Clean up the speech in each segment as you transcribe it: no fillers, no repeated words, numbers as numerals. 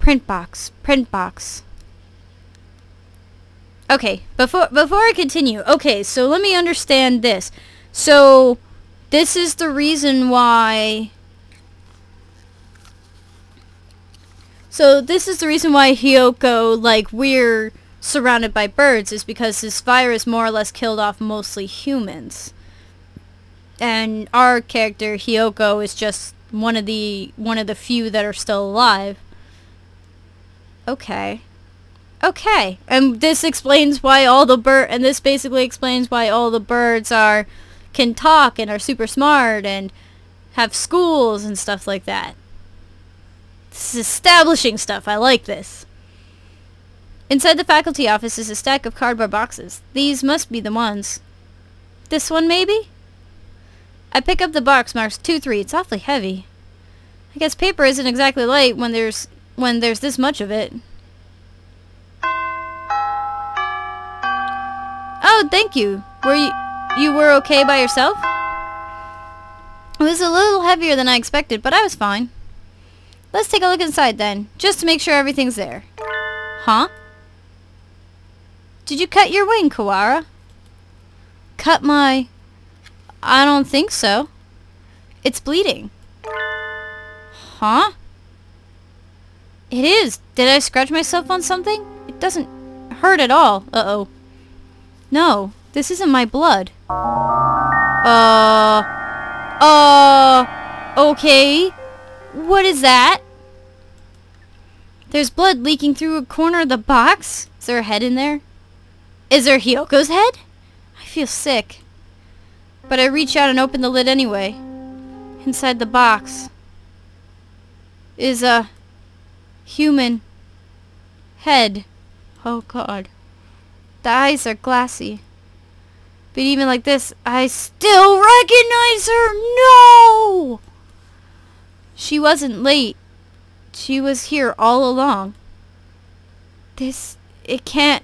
Print box. Print box. Okay, before I continue, okay, so let me understand this. So, this is the reason why... So, this is the reason why Hyoko, like, we're surrounded by birds, is because this virus more or less killed off mostly humans. And our character, Hyoko, is just one of the few that are still alive. Okay. Okay, and this explains why all the this basically explains why all the birds can talk and are super smart and have schools and stuff like that. This is establishing stuff. I like this. Inside the faculty office is a stack of cardboard boxes. These must be the ones. This one maybe? I pick up the box marks 2-3. It's awfully heavy. I guess paper isn't exactly light when there's this much of it. Oh, thank you. You were okay by yourself? It was a little heavier than I expected, but I was fine. Let's take a look inside then, just to make sure everything's there. Huh? Did you cut your wing, Kawara? Cut my... I don't think so. It's bleeding. Huh? It is. Did I scratch myself on something? It doesn't hurt at all. Uh-oh. No, this isn't my blood. Okay. What is that? There's blood leaking through a corner of the box? Is there a head in there? Is there Hyoko's head? I feel sick. But I reach out and open the lid anyway. Inside the box is a human head. Oh God. The eyes are glassy. But even like this, I still recognize her! No! She wasn't late. She was here all along. It can't...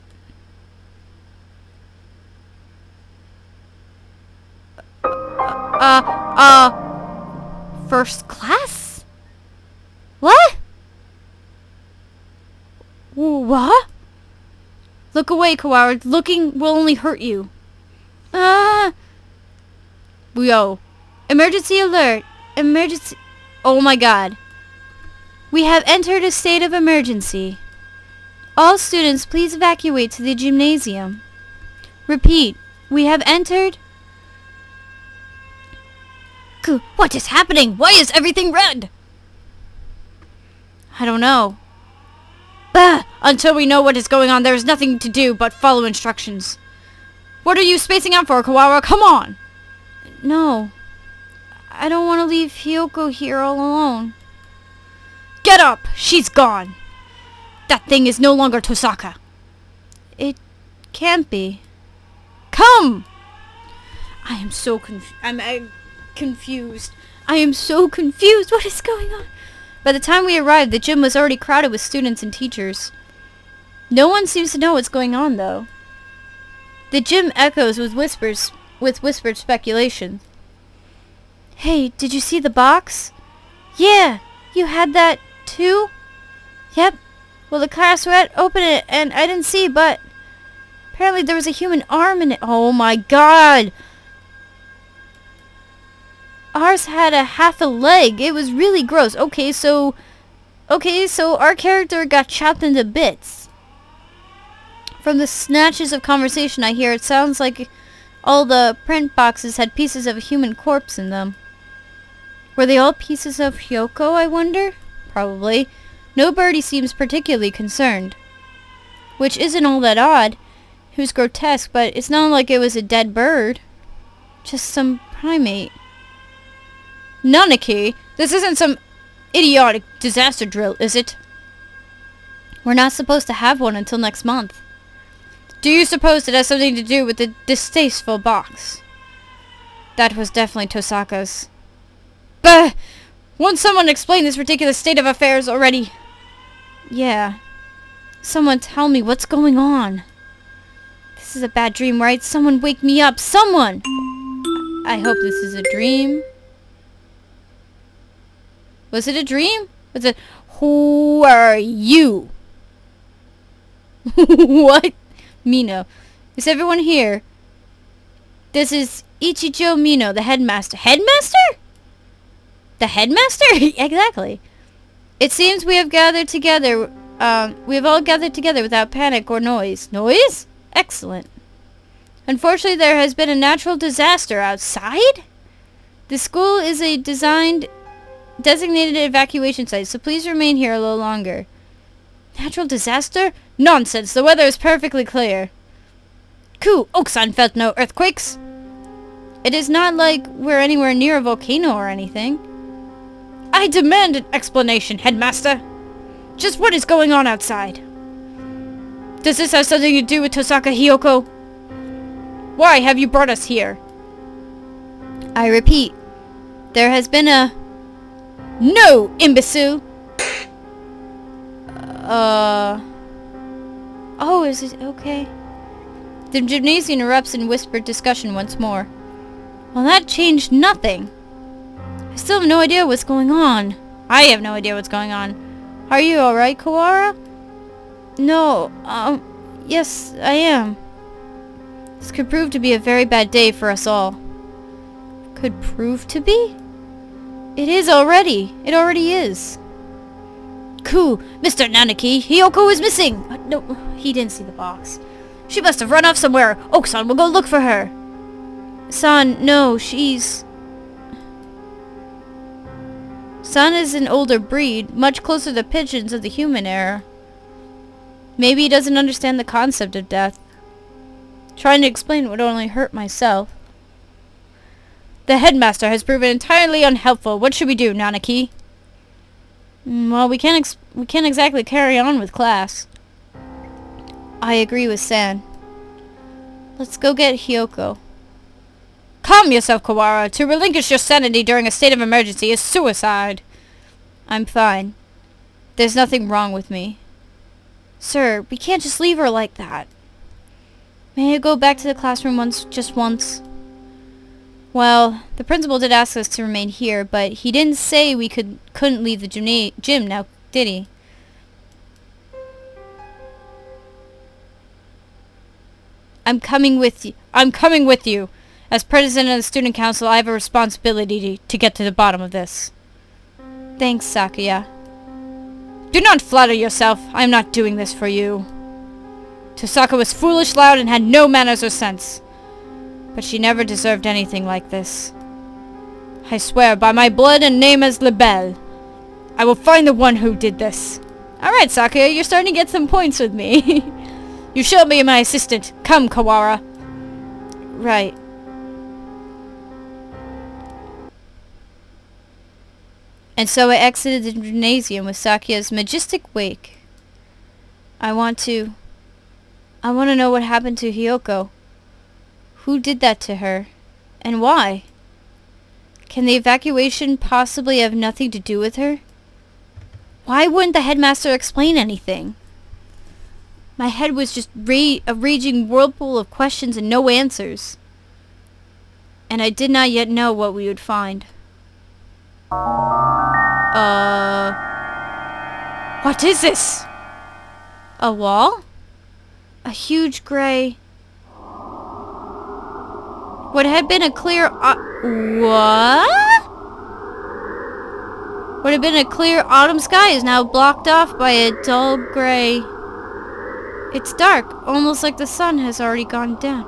First class? What? What? Look away, Kawara. Looking will only hurt you. Yo. Emergency alert. Emergency... Oh my God. We have entered a state of emergency. All students, please evacuate to the gymnasium. Repeat. We have entered... What is happening? Why is everything red? I don't know. Bah! Until we know what is going on, there is nothing to do but follow instructions. What are you spacing out for, Kawara? Come on! No. I don't want to leave Hyoko here all alone. Get up! She's gone! That thing is no longer Tosaka. It can't be. Come! I am so confused. I'm confused. I am so confused. What is going on? By the time we arrived, the gym was already crowded with students and teachers. No one seems to know what's going on, though. The gym echoes with whispered speculation. Hey, did you see the box? Yeah, you had that too? Yep. Well, the class opened it, and I didn't see, but apparently there was a human arm in it. Oh my God! Ours had half a leg. It was really gross. Okay, so our character got chopped into bits. From the snatches of conversation I hear, it sounds like all the print boxes had pieces of a human corpse in them. Were they all pieces of Hyoko, I wonder? Probably. No birdie seems particularly concerned. Which isn't all that odd. It was grotesque, but it's not like it was a dead bird. Just some primate. Nanaki, this isn't some idiotic disaster drill, is it? We're not supposed to have one until next month. Do you suppose it has something to do with the distasteful box? That was definitely Tosaka's. Bah! Won't someone explain this ridiculous state of affairs already? Yeah. Someone tell me what's going on. This is a bad dream, right? Someone wake me up. Someone! I hope this is a dream. Was it a dream? What's it? Who are you? What? Mino. Is everyone here? This is Ichijo Mino, the headmaster. Headmaster? The headmaster? Exactly. It seems we have gathered together. We have all gathered together without panic or noise. Noise? Excellent. Unfortunately, there has been a natural disaster outside. The school is a designated evacuation site, so please remain here a little longer. Natural disaster? Nonsense. The weather is perfectly clear. Okusan felt no earthquakes. It is not like we're anywhere near a volcano or anything. I demand an explanation, headmaster. Just what is going on outside? Does this have something to do with Tosaka Hiyoko? Why have you brought us here? I repeat, there has been a... No, imbecile! Oh, is it okay? The gymnasium erupts in whispered discussion once more. Well, that changed nothing. I still have no idea what's going on. I have no idea what's going on. Are you alright, Kawara? No, yes, I am. This could prove to be a very bad day for us all. Could prove to be? It is already. It already is. Mr. Nanaki, Hiyoko is missing! No, he didn't see the box. She must have run off somewhere. Okusan will go look for her. San, no, she's... San is an older breed, much closer to pigeons of the human era. Maybe he doesn't understand the concept of death. Trying to explain would only hurt myself. The headmaster has proven entirely unhelpful. What should we do, Nanaki? Well, we can't exactly carry on with class. I agree with San. Let's go get Hiyoko. Calm yourself, Kawara. To relinquish your sanity during a state of emergency is suicide. I'm fine. There's nothing wrong with me. Sir, we can't just leave her like that. May I go back to the classroom just once? Well, the principal did ask us to remain here, but he didn't say we couldn't leave the gym now, did he? I'm coming with you. I'm coming with you. As president of the student council, I have a responsibility to get to the bottom of this. Thanks, Sakuya. Do not flatter yourself. I am not doing this for you. Tosaka was foolish, loud, and had no manners or sense. But she never deserved anything like this. I swear by my blood and name as Libelle, I will find the one who did this. Alright, Sakuya, you're starting to get some points with me. You shall be my assistant. Come, Kawara. Right. And so I exited the gymnasium with Sakuya's majestic wake. I want to know what happened to Hiyoko. Who did that to her? And why? Can the evacuation possibly have nothing to do with her? Why wouldn't the headmaster explain anything? My head was just a raging whirlpool of questions and no answers. And I did not yet know what we would find. What is this? A wall? A huge gray... What had been a clear... what? What had been a clear autumn sky is now blocked off by a dull gray... It's dark, almost like the sun has already gone down.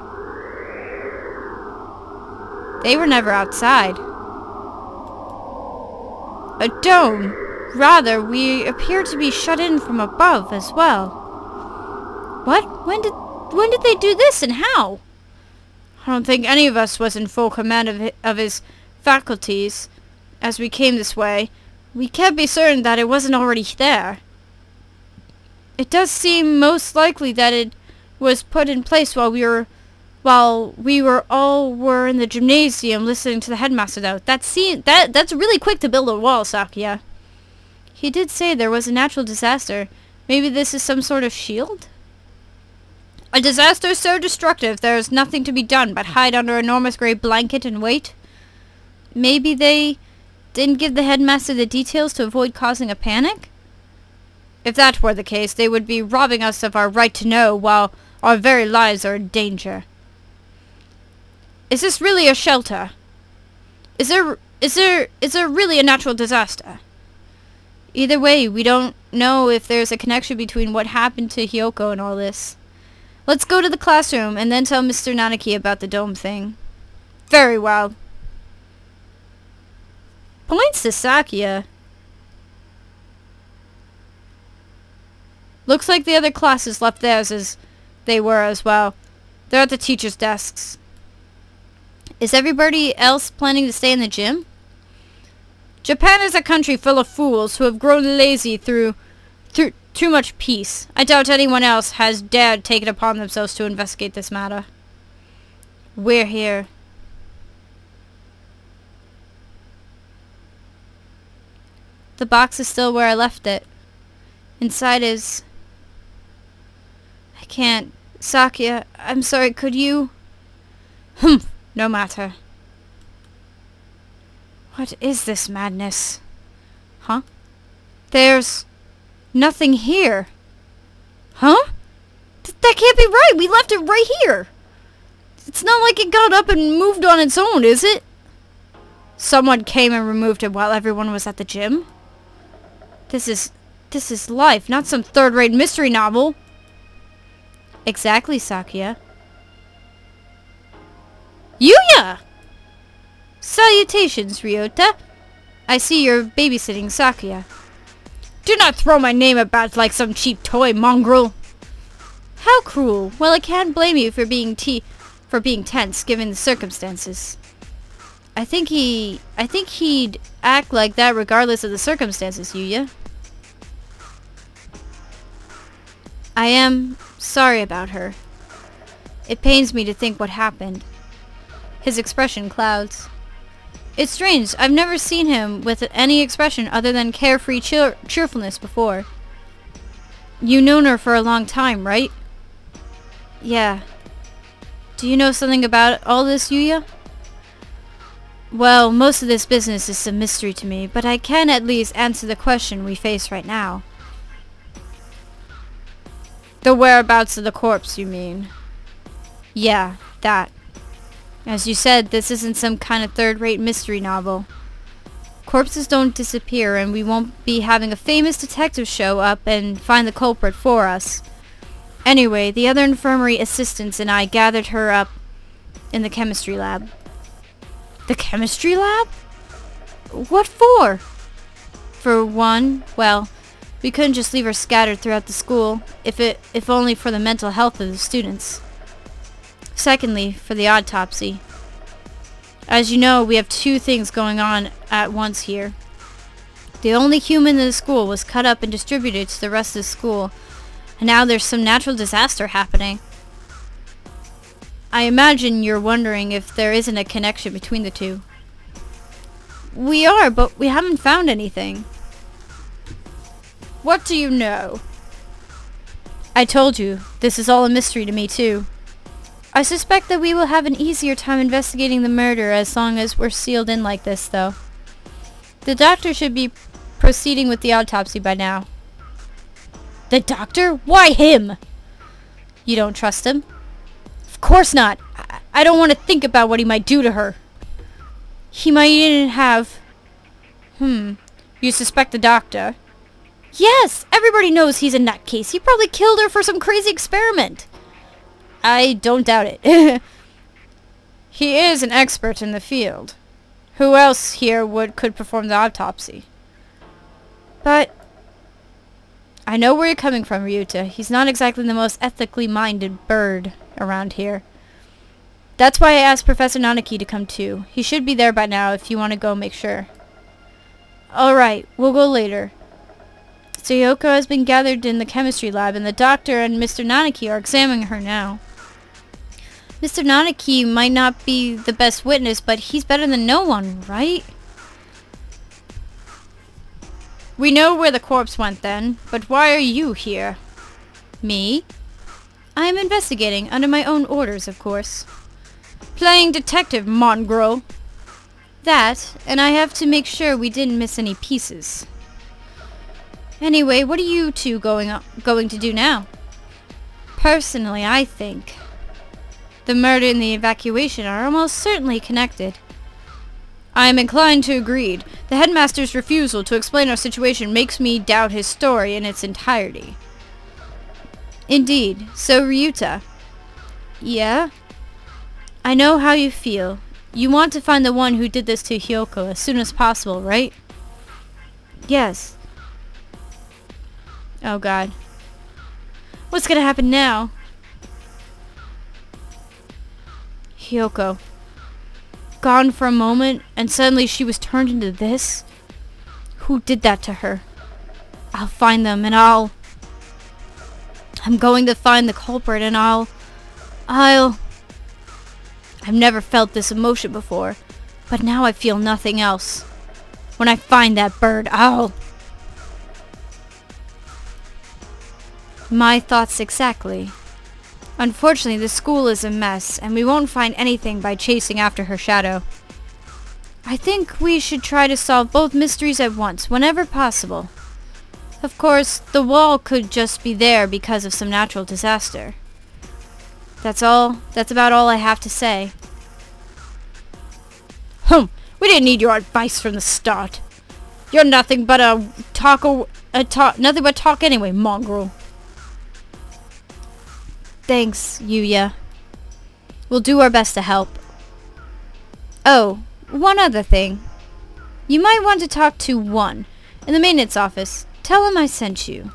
They were never outside. A dome. Rather, we appear to be shut in from above as well. What? When did they do this and how? I don't think any of us was in full command of his faculties as we came this way. We can't be certain that it wasn't already there. It does seem most likely that it was put in place while we were all in the gymnasium listening to the headmaster, though. That's really quick to build a wall, Sakuya. He did say there was a natural disaster. Maybe this is some sort of shield? A disaster so destructive there is nothing to be done but hide under an enormous gray blanket and wait? Maybe they didn't give the headmaster the details to avoid causing a panic? If that were the case, they would be robbing us of our right to know while our very lives are in danger. Is this really a shelter? Is there really a natural disaster? Either way, we don't know if there's a connection between what happened to Hyoko and all this. Let's go to the classroom and then tell Mr. Nanaki about the dome thing. Very well. Points to Sakuya. Looks like the other classes left theirs as they were as well. They're at the teachers' desks. Is everybody else planning to stay in the gym? Japan is a country full of fools who have grown lazy through too much peace. I doubt anyone else has dared take it upon themselves to investigate this matter. We're here. The box is still where I left it. Inside is... I can't. Sakuya, I'm sorry, could you... Humph, no matter. What is this madness? Huh? There's... nothing here. Huh? That can't be right. We left it right here. It's not like it got up and moved on its own, is it? Someone came and removed it while everyone was at the gym? This is life, not some third-rate mystery novel. Exactly, Sakuya. Yuya! Salutations, Ryota. I see you're babysitting Sakuya. Do not throw my name about like some cheap toy, mongrel. How cruel. Well, I can't blame you for being tense, given the circumstances. I think he'd act like that regardless of the circumstances, Yuya. I am sorry about her. It pains me to think what happened. His expression clouds. It's strange. I've never seen him with any expression other than carefree cheerfulness before. You've known her for a long time, right? Yeah. Do you know something about all this, Yuya? Well, most of this business is a mystery to me, but I can at least answer the question we face right now. The whereabouts of the corpse, you mean? Yeah, that. As you said, this isn't some kind of third-rate mystery novel. Corpses don't disappear, and we won't be having a famous detective show up and find the culprit for us. Anyway, the other infirmary assistants and I gathered her up in the chemistry lab. The chemistry lab? What for? For one, well, we couldn't just leave her scattered throughout the school, if only for the mental health of the students. Secondly, for the autopsy. As you know, we have two things going on at once here. The only human in the school was cut up and distributed to the rest of the school, and now there's some natural disaster happening. I imagine you're wondering if there isn't a connection between the two. We are, but we haven't found anything. What do you know? I told you, this is all a mystery to me too. I suspect that we will have an easier time investigating the murder as long as we're sealed in like this, though. The doctor should be proceeding with the autopsy by now. The doctor? Why him? You don't trust him? Of course not. I don't want to think about what he might do to her. He might even have... You suspect the doctor? Yes! Everybody knows he's a nutcase. He probably killed her for some crazy experiment. I don't doubt it. He is an expert in the field. Who else here could perform the autopsy? But... I know where you're coming from, Ryuta. He's not exactly the most ethically minded bird around here. That's why I asked Professor Nanaki to come too. He should be there by now if you want to go make sure. Alright, we'll go later. Sayoko has been gathered in the chemistry lab and the doctor and Mr. Nanaki are examining her now. Mr. Nanaki might not be the best witness, but he's better than no one, right? We know where the corpse went then, but why are you here? Me? I am investigating, under my own orders, of course. Playing detective, mongrel. That, and I have to make sure we didn't miss any pieces. Anyway, what are you two going to do now? Personally, I think the murder and the evacuation are almost certainly connected. I am inclined to agree. The headmaster's refusal to explain our situation makes me doubt his story in its entirety. Indeed. So, Ryuta. Yeah? I know how you feel. You want to find the one who did this to Hyoko as soon as possible, right? Yes. Oh god. What's gonna happen now? Hyoko. Gone for a moment, and suddenly she was turned into this? Who did that to her? I'll find them, and I'm going to find the culprit, and I've never felt this emotion before, but now I feel nothing else. When I find that bird, My thoughts exactly. Unfortunately, the school is a mess, and we won't find anything by chasing after her shadow. I think we should try to solve both mysteries at once, whenever possible. Of course, the wall could just be there because of some natural disaster. That's about all I have to say. We didn't need your advice from the start. You're nothing but nothing but talk anyway, mongrel. Thanks, Yuya. We'll do our best to help. Oh, one other thing. You might want to talk to One in the maintenance office. Tell him I sent you.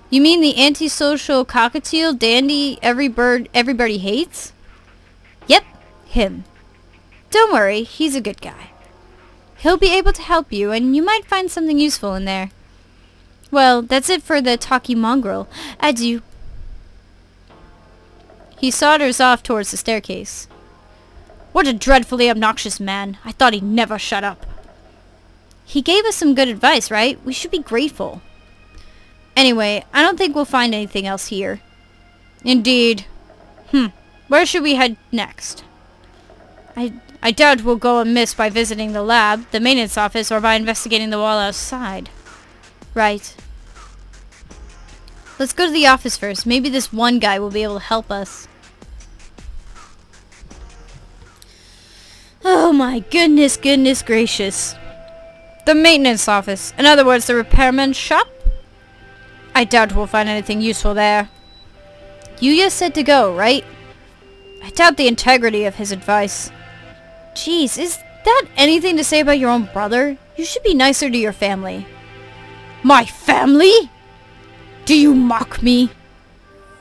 You mean the antisocial cockatiel dandy everybody hates? Yep, him. Don't worry, he's a good guy. He'll be able to help you, and you might find something useful in there. Well, that's it for the talky mongrel. Adieu. He saunters off towards the staircase. What a dreadfully obnoxious man. I thought he'd never shut up. He gave us some good advice, right? We should be grateful. Anyway, I don't think we'll find anything else here. Indeed. Where should we head next? I doubt we'll go amiss by visiting the lab, the maintenance office, or by investigating the wall outside. Right. Let's go to the office first. Maybe this one guy will be able to help us. Oh my goodness gracious. The maintenance office. In other words, the repairman's shop? I doubt we'll find anything useful there. Yuya said to go, right? I doubt the integrity of his advice. Jeez, is that anything to say about your own brother? You should be nicer to your family. My family? Do you mock me?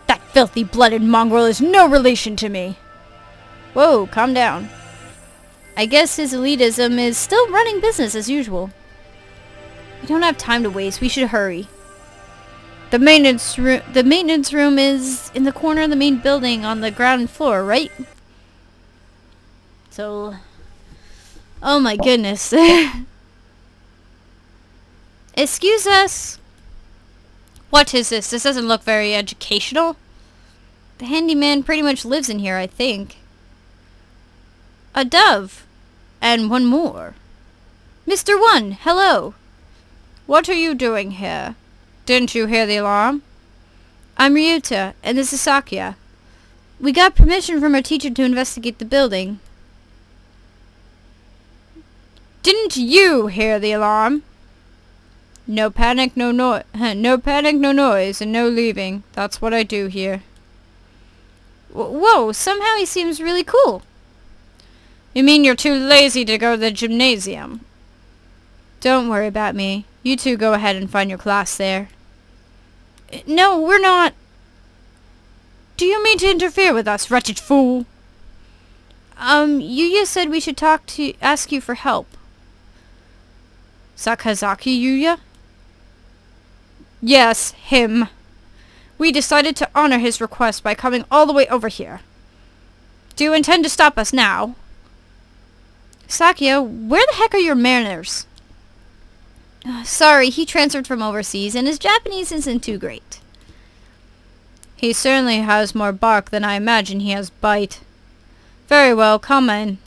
That filthy-blooded mongrel is no relation to me. Whoa, calm down. I guess his elitism is still running business as usual. We don't have time to waste. We should hurry. The maintenance room is in the corner of the main building on the ground floor, right? So, oh my goodness. Excuse us. What is this? This doesn't look very educational. The handyman pretty much lives in here, I think. A dove. And one more. Mr. One, hello. What are you doing here? Didn't you hear the alarm? I'm Ryuta, and this is Sakuya. We got permission from our teacher to investigate the building. Didn't you hear the alarm? No panic, no noise. No panic, no noise, and no leaving. That's what I do here. Whoa, somehow he seems really cool. You mean you're too lazy to go to the gymnasium? Don't worry about me. You two go ahead and find your class there. No, we're not. Do you mean to interfere with us, wretched fool? Yuya said we should ask you for help. Sakazaki Yuya? Yes, him. We decided to honor his request by coming all the way over here. Do you intend to stop us now? Sakuya, where the heck are your manners? Sorry, he transferred from overseas, and his Japanese isn't too great. He certainly has more bark than I imagine he has bite. Very well, come in.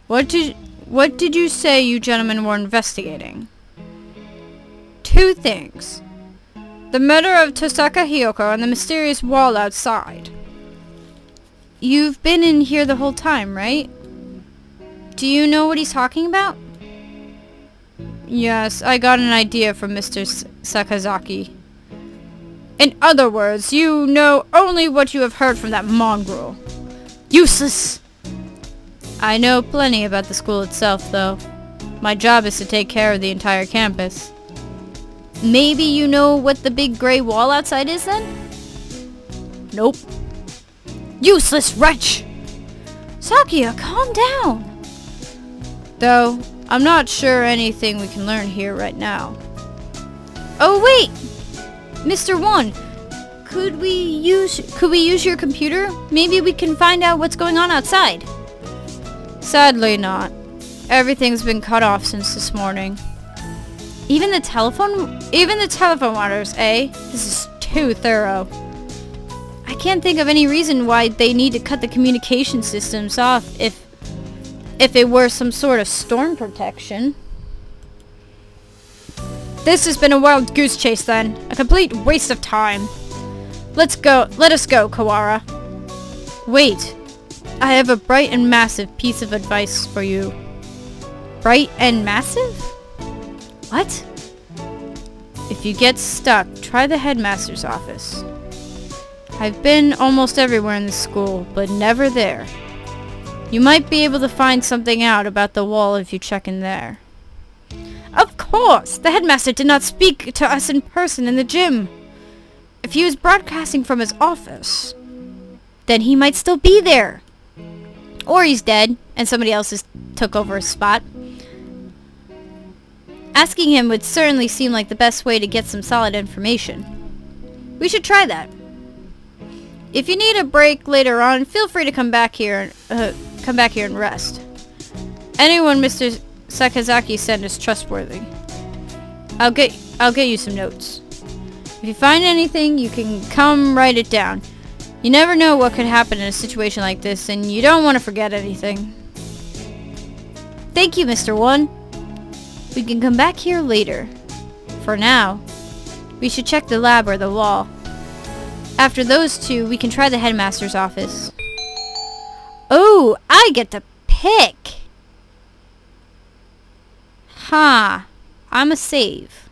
What did you say you gentlemen were investigating? 2 things. The murder of Tosaka Hiyoko and the mysterious wall outside. You've been in here the whole time, right? Do you know what he's talking about? Yes, I got an idea from Mr. Sakazaki. In other words, you know only what you have heard from that mongrel. Useless! I know plenty about the school itself, though. My job is to take care of the entire campus. Maybe you know what the big gray wall outside is, then? Nope. Useless wretch! Sakia, calm down! Though, I'm not sure anything we can learn here right now. Oh, wait! Mr. One, could we use your computer? Maybe we can find out what's going on outside. Sadly not. Everything's been cut off since this morning. Even the telephone wires, eh? This is too thorough. I can't think of any reason why they need to cut the communication systems off if it were some sort of storm protection. This has been a wild goose chase then. A complete waste of time. Let us go, Kawara. Wait. I have a bright and massive piece of advice for you. Bright and massive? What? If you get stuck, try the headmaster's office. I've been almost everywhere in the school, but never there. You might be able to find something out about the wall if you check in there. Of course! The headmaster did not speak to us in person in the gym. If he was broadcasting from his office, then he might still be there. Or he's dead, and somebody else took over his spot. Asking him would certainly seem like the best way to get some solid information. We should try that. If you need a break later on, feel free to come back here and rest. Anyone Mr. Sakazaki sent is trustworthy. I'll get you some notes. If you find anything, you can come write it down. You never know what could happen in a situation like this, and you don't want to forget anything. Thank you, Mr. One. We can come back here later. For now, we should check the lab or the wall. After those two, we can try the headmaster's office. Oh, I get to pick. Huh. I'm a save.